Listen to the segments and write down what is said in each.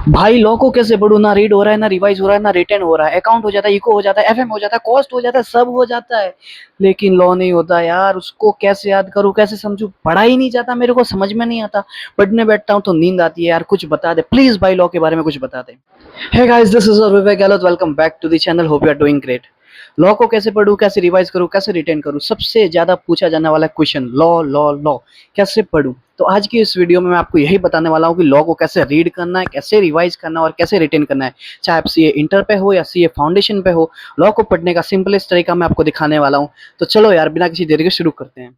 भाई लॉ को कैसे पढ़ूं? ना रीड हो रहा है, ना रिवाइज हो रहा है, ना रिटर्न हो रहा है। अकाउंट हो जाता है, इको हो जाता है, एफएम हो जाता है, कॉस्ट हो जाता है, सब हो जाता है, लेकिन लॉ नहीं होता यार। उसको कैसे याद करूं, कैसे समझूं? पढ़ा ही नहीं जाता, मेरे को समझ में नहीं आता। पढ़ने बैठता हूं तो नींद आती है यार। कुछ बता दे प्लीज भाई, लॉ के बारे में कुछ बता दे। Hey guys, this is Vivek Gehlot. Welcome back to the channel. Hope you are doing great. Law को कैसे पढूं, कैसे रिवाइज करूं, कैसे रिटेन करूं? सबसे ज्यादा पूछा जाने वाला क्वेश्चन, लॉ लॉ लॉ कैसे पढूं। तो आज की इस वीडियो में मैं आपको यही बताने वाला हूं कि लॉ को कैसे रीड करना है, कैसे रिवाइज करना है और कैसे रिटेन करना है। चाहे आप सीए इंटर पे हो या सीए फाउंडेशन पे हो, लॉ को पढ़ने का सिंपलेस्ट तरीका मैं आपको दिखाने वाला हूं। तो चलो यार, बिना किसी देरी के शुरू करते हैं।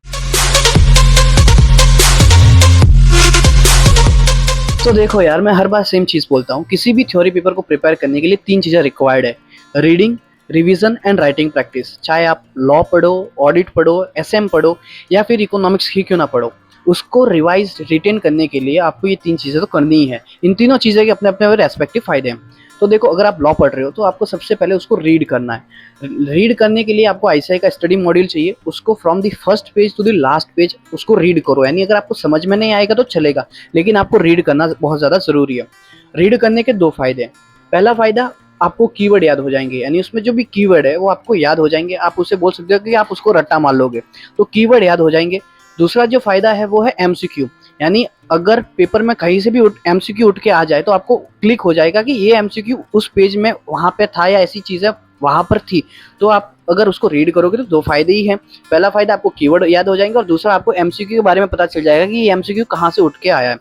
तो देखो यार, मैं हर बार सेम चीज बोलता हूँ, किसी भी थ्योरी पेपर को प्रिपेयर करने के लिए तीन चीजें रिक्वायर्ड है: reading, revision and writing practice. चाहे आप लॉ पढ़ो, ऑडिट पढ़ो, एसएम पढ़ो या फिर इकोनॉमिक्स ही क्यों ना पढ़ो, उसको रिवाइज रिटेन करने के लिए आपको ये तीन चीजें तो करनी ही है। इन तीनों चीजें के अपने अपने रेस्पेक्टिव फायदे हैं। तो देखो, अगर आप लॉ पढ़ रहे हो तो आपको सबसे पहले उसको रीड करना है। रीड करने के लिए आपको आईसीआई का स्टडी मॉड्यूल चाहिए। उसको from the first page to the last page उसको रीड करो। यानी अगर आपको समझ में नहीं आएगा तो चलेगा, लेकिन आपको रीड करना बहुत ज़्यादा ज़रूरी है। रीड करने के दो फायदे हैं। पहला फायदा, आपको कीवर्ड याद हो जाएंगे। यानी उसमें जो भी कीवर्ड है वो आपको याद हो जाएंगे। आप उसे बोल सकते हो कि आप उसको रट्टा मार लोगे, तो कीवर्ड याद हो जाएंगे। दूसरा जो फायदा है वो है एमसीक्यू। यानी अगर पेपर में कहीं से भी एमसीक्यू उठ के आ जाए तो आपको क्लिक हो जाएगा कि ये एमसीक्यू उस पेज में वहां पे था या ऐसी चीजें वहां पर थी। तो आप अगर उसको रीड करोगे तो दो फायदे ही हैं। पहला फायदा, आपको कीवर्ड याद हो जाएंगे और दूसरा, आपको एमसीक्यू के बारे में पता चल जाएगा कि ये एमसीक्यू कहाँ से उठ के आया है।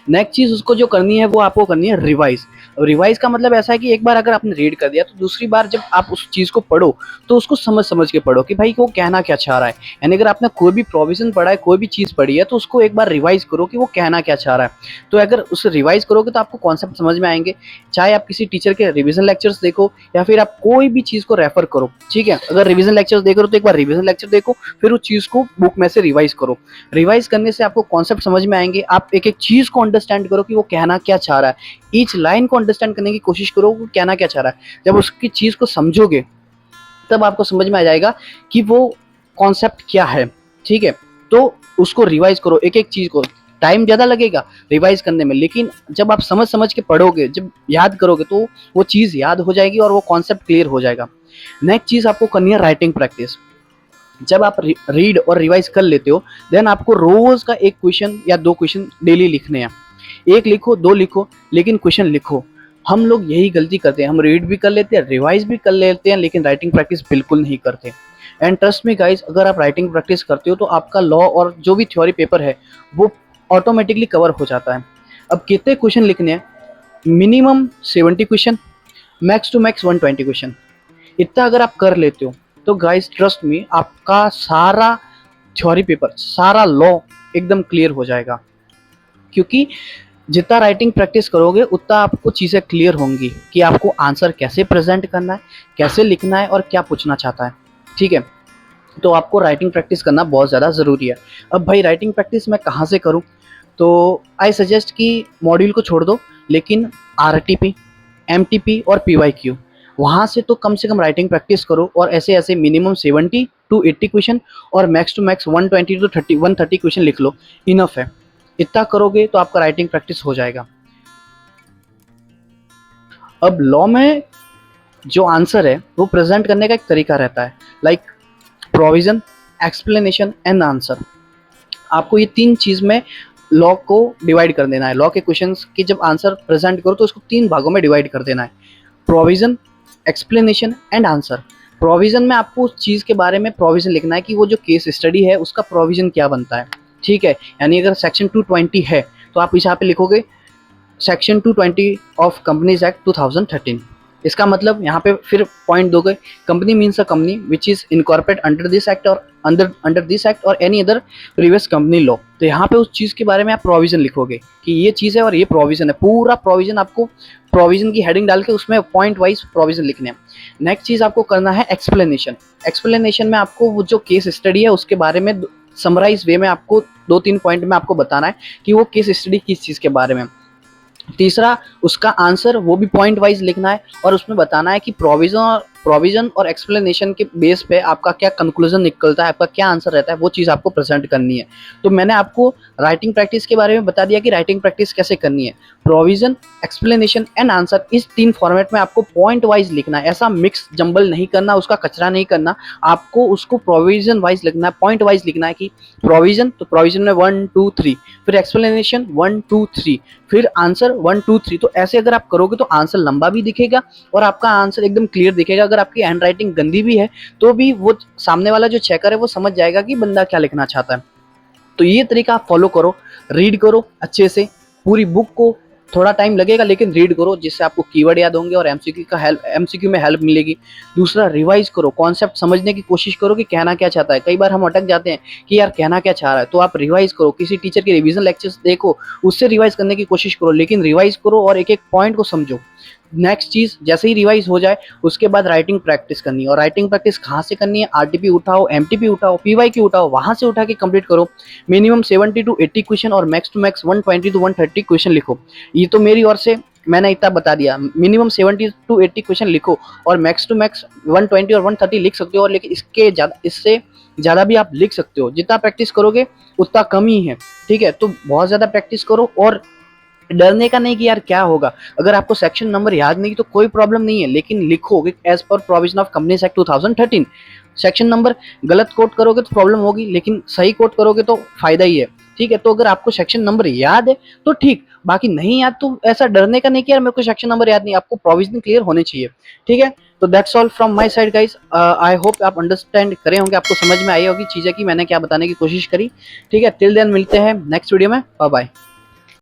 नेक्स्ट चीज उसको जो करनी है वो आपको करनी है रिवाइज। रिवाइज का मतलब ऐसा है कि एक बार अगर आपने रीड कर दिया तो दूसरी बार जब आप उस चीज को पढ़ो तो उसको समझ समझ के पढ़ो कि भाई वो कहना क्या चाह रहा है। यानी अगर आपने कोई भी प्रोविजन पढ़ा है, कोई भी चीज पढ़ी है, तो उसको एक बार रिवाइज करो कि वो कहना क्या चाह रहा है। तो अगर उसे रिवाइज करोगे तो आपको कॉन्सेप्ट समझ में आएंगे। चाहे आप किसी टीचर के रिविजन लेक्चर्स देखो या फिर आप कोई भी चीज को रेफर करो, ठीक है। अगर रिविजन लेक्चर्स देख रहे हो तो एक बार रिविजन लेक्चर देखो, फिर उस चीज को बुक में से रिवाइज करो। रिवाइज करने से आपको कॉन्सेप्ट समझ में आएंगे। आप एक एक चीज को अंडरस्टैंड करो कि वो कहना क्या चाह रहा है। ईच लाइन को अंडरस्टैंड करने की कोशिश करो वो कहना क्या चाह रहा है। जब उसकी चीज को समझोगे तब आपको समझ में आ जाएगा कि वो कॉन्सेप्ट क्या है, ठीक है। तो उसको रिवाइज करो, एक एक चीज को। टाइम ज्यादा लगेगा रिवाइज करने में, लेकिन जब आप समझ समझ के पढ़ोगे, जब याद करोगे, तो वो चीज याद हो जाएगी और वो कॉन्सेप्ट क्लियर हो जाएगा। नेक्स्ट चीज आपको करनी है राइटिंग प्रैक्टिस। जब आप रीड और रिवाइज कर लेते हो, देन आपको रोज का एक क्वेश्चन या दो क्वेश्चन डेली लिखने हैं। एक लिखो, दो लिखो, लेकिन क्वेश्चन लिखो। हम लोग यही गलती करते हैं, हम रीड भी कर लेते हैं, रिवाइज भी कर लेते हैं, लेकिन राइटिंग प्रैक्टिस बिल्कुल नहीं करते। एंड ट्रस्ट मी गाइज, अगर आप राइटिंग प्रैक्टिस करते हो तो आपका लॉ और जो भी थ्योरी पेपर है वो ऑटोमेटिकली कवर हो जाता है। अब कितने क्वेश्चन लिखने हैं? Minimum 70 question, max to max 120 question. इतना अगर आप कर लेते हो तो गाइस ट्रस्ट मी, आपका सारा थ्योरी पेपर, सारा लॉ एकदम क्लियर हो जाएगा। क्योंकि जितना राइटिंग प्रैक्टिस करोगे उतना आपको चीज़ें क्लियर होंगी कि आपको आंसर कैसे प्रेजेंट करना है, कैसे लिखना है और क्या पूछना चाहता है, ठीक है। तो आपको राइटिंग प्रैक्टिस करना बहुत ज़्यादा ज़रूरी है। अब भाई राइटिंग प्रैक्टिस मैं कहाँ से करूँ? तो आई सजेस्ट कि मॉड्यूल को छोड़ दो, लेकिन आरटीपी, एमटीपी और पीवाईक्यू, वहाँ से कम राइटिंग प्रैक्टिस करो। और ऐसे ऐसे मिनिमम 70 टू 80 क्वेश्चन और max to max 120 to 130 question लिख लो, इनफ है। इतना करोगे तो आपका राइटिंग प्रैक्टिस हो जाएगा। अब लॉ में जो आंसर है वो प्रेजेंट करने का एक तरीका रहता है, like provision, explanation and answer. आपको ये तीन चीज में लॉ को डिवाइड कर देना है। लॉ के क्वेश्चंस की जब आंसर प्रेजेंट करो तो उसको तीन भागों में डिवाइड कर देना है: provision, explanation and answer. Provision में आपको उस चीज़ के बारे में प्रोविजन लिखना है कि वो जो केस स्टडी है उसका प्रोविजन क्या बनता है, ठीक है। यानी अगर सेक्शन 220 है तो आप यहाँ पे लिखोगे सेक्शन 220 ऑफ कंपनीज एक्ट 2013। इसका मतलब यहाँ पे फिर पॉइंट दोगे, company means a company which is incorporate under this act और अंडर दिस एक्ट और any other previous company law. तो यहाँ पे उस चीज़ के बारे में आप प्रोविजन लिखोगे कि ये चीज़ है और ये प्रोविजन है। पूरा प्रोविजन आपको प्रोविजन की हेडिंग डाल के उसमें पॉइंट वाइज प्रोविजन लिखने हैं। नेक्स्ट चीज़ आपको करना है एक्सप्लेनेशन। एक्सप्लेनेशन में आपको वो जो केस स्टडी है उसके बारे में समराइज वे में आपको 2-3 पॉइंट में आपको बताना है कि वो केस स्टडी किस चीज़ के बारे में। तीसरा, उसका आंसर वो भी पॉइंट वाइज लिखना है और उसमें बताना है कि प्रोविजन और एक्सप्लेनेशन के बेस पे आपका क्या कंक्लूजन निकलता है, आपका क्या आंसर रहता है, वो चीज़ आपको प्रेजेंट करनी है। तो मैंने आपको राइटिंग प्रैक्टिस के बारे में बता दिया कि राइटिंग प्रैक्टिस कैसे करनी है। प्रोविजन, एक्सप्लेनेशन एंड आंसर, इस 3 फॉर्मेट में आपको पॉइंट वाइज लिखना है। ऐसा मिक्स जंबल नहीं करना, उसका कचरा नहीं करना, आपको उसको प्रोविजन वाइज लिखना है, पॉइंट वाइज लिखना है कि प्रोविजन, तो प्रोविजन में 1 2 3, फिर एक्सप्लेनेशन 1 2 3, फिर आंसर 1 2 3। तो ऐसे अगर आप करोगे तो आंसर लंबा भी दिखेगा और आपका आंसर एकदम क्लियर दिखेगा। अगर आपकी हैंड राइटिंग गंदी भी है तो भी वो सामने वाला जो चेकर है वो समझ जाएगा कि बंदा क्या लिखना चाहता है। तो ये तरीका आप फॉलो करो, रीड करो अच्छे से पूरी बुक को, थोड़ा टाइम लगेगा लेकिन रीड करो, जिससे आपको कीवर्ड याद होंगे और एमसीक्यू में हेल्प मिलेगी। दूसरा, रिवाइज करो, कॉन्सेप्ट समझने की कोशिश करो कि कहना क्या चाहता है। कई बार हम अटक जाते हैं कि यार कहना क्या चाह रहा है, तो आप रिवाइज करो, किसी टीचर के रिवीजन लेक्चर्स देखो, उससे रिवाइज करने की कोशिश करो, लेकिन रिवाइज करो और एक एक पॉइंट को समझो। नेक्स्ट चीज़, जैसे ही रिवाइज हो जाए उसके बाद राइटिंग प्रैक्टिस करनी है। और राइटिंग प्रैक्टिस कहाँ से करनी है? आरटीपी उठाओ, एमटीपी उठाओ, पीवाईक्यू उठाओ, वहाँ से उठा के कंप्लीट करो। मिनिमम 70 to 80 क्वेश्चन और max to max 120 to 130 question लिखो। ये तो मेरी ओर से मैंने इतना बता दिया। मिनिमम 70 to 80 क्वेश्चन लिखो और मैक्स टू मैक्स 120 और 130 लिख सकते हो, और लेकिन इससे ज़्यादा भी आप लिख सकते हो। जितना प्रैक्टिस करोगे उतना कम ही है, ठीक है? तो बहुत ज़्यादा प्रैक्टिस करो और डरने का नहीं कि यार क्या होगा। अगर आपको सेक्शन नंबर याद नहीं तो कोई प्रॉब्लम नहीं है, लेकिन लिखो एज पर provision of companies act 2013। Section number गलत कोट करोगे तो प्रॉब्लम होगी, लेकिन सही कोट करोगे तो फायदा ही है, ठीक है? तो अगर आपको सेक्शन नंबर याद है तो ठीक, बाकी नहीं याद तो ऐसा डरने का नहीं कि यार मेरे को सेक्शन नंबर याद नहीं, आपको प्रोविजन क्लियर होने चाहिए, ठीक है? तो that's all from my side guys. I hope आप अंडरस्टैंड करे होंगे, आपको समझ में आई होगी चीज़ें कि मैंने क्या बताने की कोशिश करी, ठीक है? टिल देन मिलते हैं नेक्स्ट वीडियो में, बाय बाय।